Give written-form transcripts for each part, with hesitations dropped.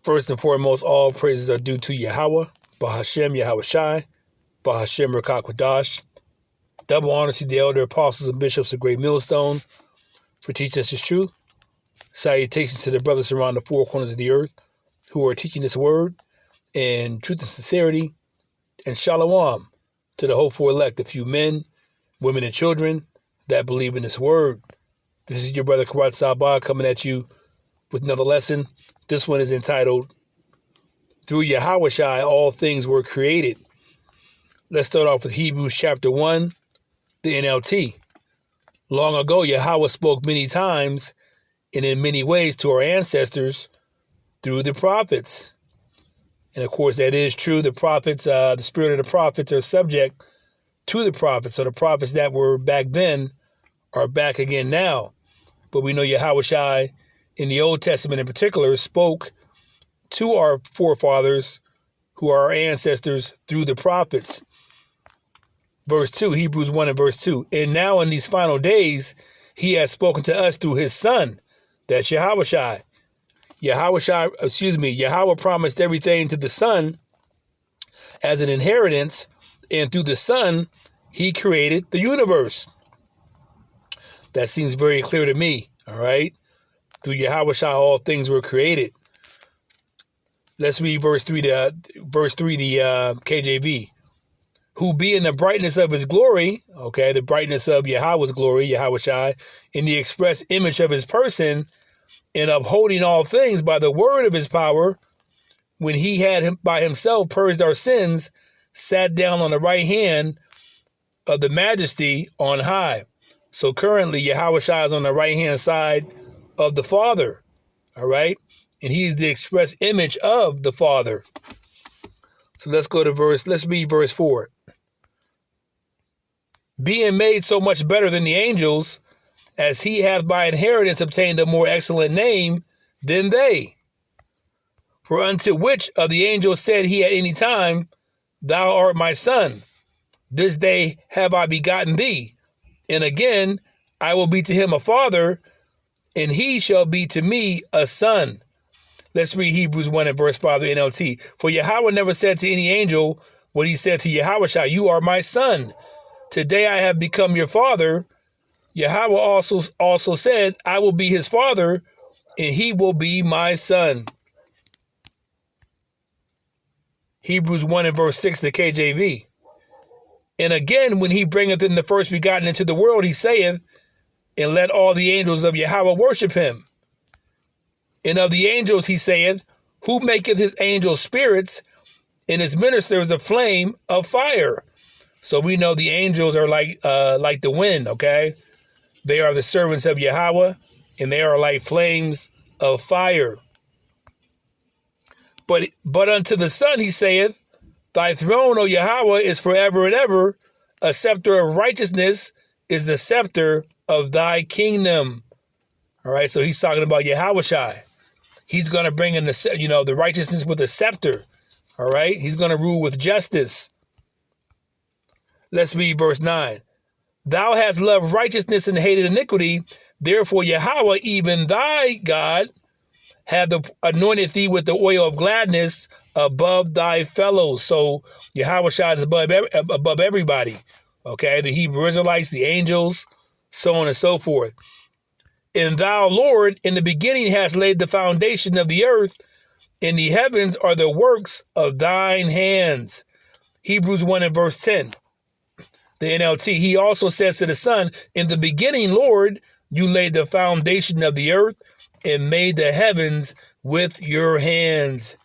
First and foremost, all praises are due to Yahweh, Bahashem, YAHAWASHI, Bahashem, Rakakwadash. Double honor to the elder apostles and bishops of Great Millstone for teaching us his truth. Salutations to the brothers around the four corners of the earth who are teaching this word in truth and sincerity. And shalom to the hopeful elect, a few men, women, and children that believe in this word. This is your brother Karat Sabah coming at you with another lesson. This one is entitled, Through YAHAWASHI All Things Were Created. Let's start off with Hebrews chapter 1, the NLT. Long ago, Yahweh spoke many times and in many ways to our ancestors through the prophets. And of course, that is true. The prophets, the spirit of the prophets are subject to the prophets. So the prophets that were back then are back again now. But we know YAHAWASHI in the Old Testament in particular spoke to our forefathers who are our ancestors through the prophets. Verse 2, Hebrews 1 and verse 2. And now in these final days, he has spoken to us through his son. That's YAHAWASHI. Yahweh promised everything to the son as an inheritance. And through the son, he created the universe. That seems very clear to me. All right. Through YAHAWASHI, all things were created. Let's read verse 3, the KJV. Who being the brightness of his glory, okay, the brightness of Yahweh's glory, YAHAWASHI, in the express image of his person, and upholding all things by the word of his power, when he had by himself purged our sins, sat down on the right hand of the majesty on high. So currently, YAHAWASHI is on the right hand side of the Father, all right? And he's the express image of the Father. So let's read verse 4. Being made so much better than the angels, as he hath by inheritance obtained a more excellent name than they. For unto which of the angels said he at any time, Thou art my son, this day have I begotten thee. And again, I will be to him a father, and he shall be to me a son. Let's read Hebrews 1 and verse 5 of the NLT. For Yahweh never said to any angel what he said to YAHAWASHI, You are my son. Today I have become your father. Yahweh also said, I will be his father, and he will be my son. Hebrews 1 and verse 6, the KJV. And again, when he bringeth in the first begotten into the world, he saith, And let all the angels of Yahweh worship him. And of the angels he saith, Who maketh his angels spirits, and his ministers a flame of fire. So we know the angels are like the wind, okay? They are the servants of Yahweh, and they are like flames of fire. But unto the Son he saith, Thy throne, O Yahweh, is forever and ever. A scepter of righteousness is the scepter of thy kingdom. All right, so he's talking about YAHAWASHI. He's going to bring in the righteousness with a scepter. All right, he's going to rule with justice. Let's read verse 9. Thou hast loved righteousness and hated iniquity. Therefore Yahweh, even thy God, hath anointed thee with the oil of gladness above thy fellows. So YAHAWASHI is above everybody. Okay, the Hebrew Israelites, the angels, so on and so forth. And thou, Lord, in the beginning hast laid the foundation of the earth, and the heavens are the works of thine hands. Hebrews 1 and verse 10. The NLT, he also says to the Son, In the beginning, Lord, you laid the foundation of the earth and made the heavens with your hands.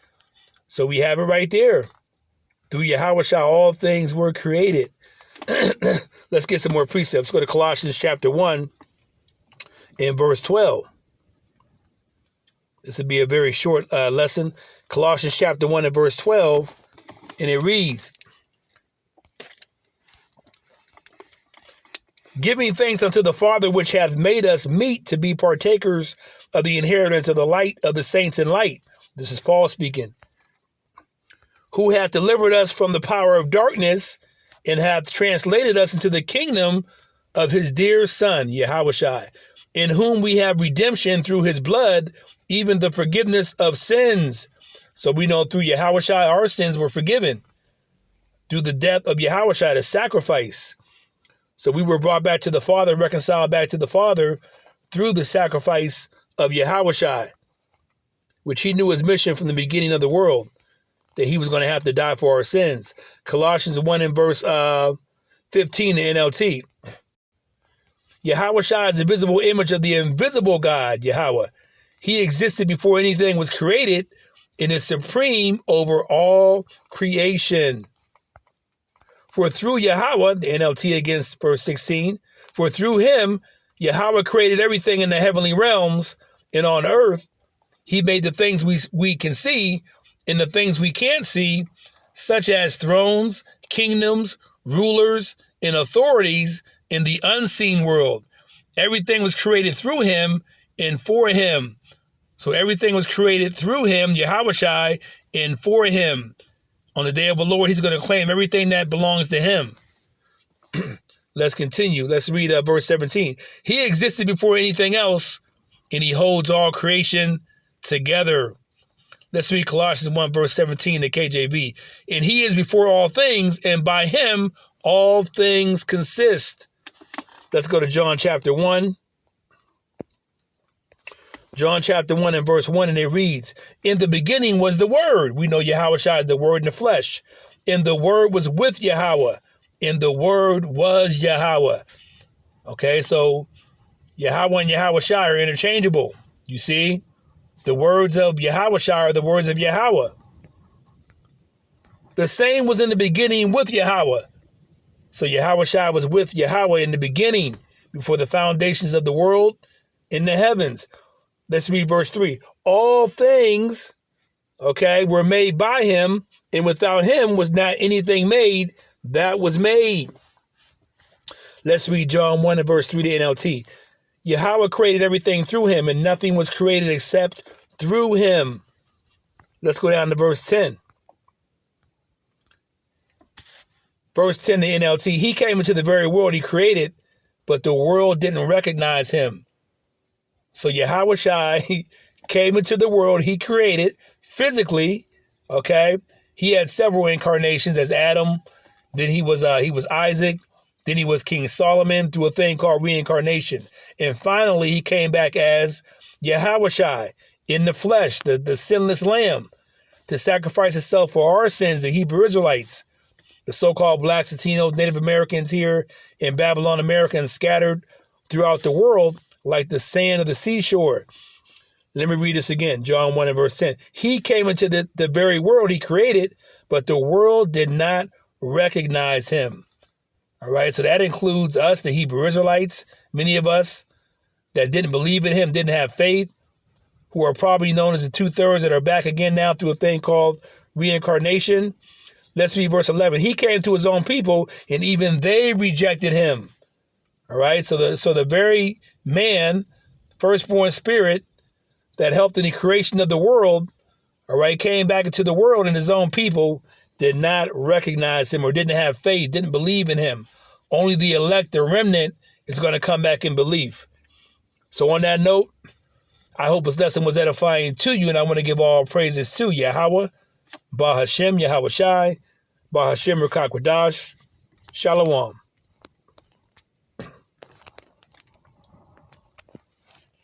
So we have it right there. Through YAHAWASHI, all things were created. Let's get some more precepts. Go to Colossians chapter 1 and verse 12. This would be a very short lesson. Colossians chapter 1 and verse 12. And it reads, Giving thanks unto the Father, which hath made us meet to be partakers of the inheritance of the light of the saints in light. This is Paul speaking. Who hath delivered us from the power of darkness and hath translated us into the kingdom of his dear Son, YAHAWASHI, in whom we have redemption through his blood, even the forgiveness of sins. So we know through YAHAWASHI, our sins were forgiven through the death of YAHAWASHI, the sacrifice. So we were brought back to the Father, reconciled back to the Father through the sacrifice of YAHAWASHI, which he knew his mission from the beginning of the world, that he was going to have to die for our sins. Colossians 1 and verse 15 in NLT. YAHAWASHI is the visible image of the invisible God, Yahweh. He existed before anything was created and is supreme over all creation. For through Yahweh, the NLT against verse 16, for through him, Yahweh created everything in the heavenly realms and on earth. He made the things we can see and the things we can't see, such as thrones, kingdoms, rulers, and authorities in the unseen world. Everything was created through him and for him. So everything was created through him, YAHAWASHI, and for him. On the day of the Lord, he's going to claim everything that belongs to him. Let's continue. Let's read verse 17. He existed before anything else, and he holds all creation together. Let's read Colossians 1, verse 17, the KJV. And he is before all things, and by him all things consist. Let's go to John chapter 1. John chapter 1 and verse 1, and it reads, in the beginning was the Word. We know YAHAWASHI is the Word in the flesh. And the Word was with Yahweh, and the Word was Yahweh. Okay, so Yahweh and YAHAWASHI are interchangeable. You see, the words of YAHAWASHI are the words of Yahweh. The same was in the beginning with Yahweh. So YAHAWASHI was with Yahweh in the beginning, before the foundations of the world in the heavens. Let's read verse 3. All things, okay, were made by him, and without him was not anything made that was made. Let's read John 1 and verse 3 to NLT. Yahweh created everything through him, and nothing was created except through him. Let's go down to verse 10. Verse 10 to NLT. He came into the very world he created, but the world didn't recognize him. So YAHAWASHI came into the world he created physically, okay? He had several incarnations as Adam. Then he was Isaac. Then he was King Solomon through a thing called reincarnation. And finally, he came back as YAHAWASHI in the flesh, the sinless lamb, to sacrifice himself for our sins, the Hebrew Israelites, the so-called blacks, Latinos, Native Americans here in Babylon, Americans scattered throughout the world like the sand of the seashore. Let me read this again. John 1 and verse 10. He came into the very world he created, but the world did not recognize him. All right, so that includes us, the Hebrew Israelites, many of us that didn't believe in him, didn't have faith, who are probably known as the 2/3 that are back again now through a thing called reincarnation. Let's read verse 11. He came to his own people, and even they rejected him. All right, so the very man, firstborn spirit that helped in the creation of the world, all right, came back into the world, and his own people did not recognize him or didn't have faith, didn't believe in him. Only the elect, the remnant, is going to come back in belief. So on that note, I hope this lesson was edifying to you, and I want to give all praises to Yahweh, BaHaShem, YAHAWASHI, BaHaShem Rakakwadash. Shalom.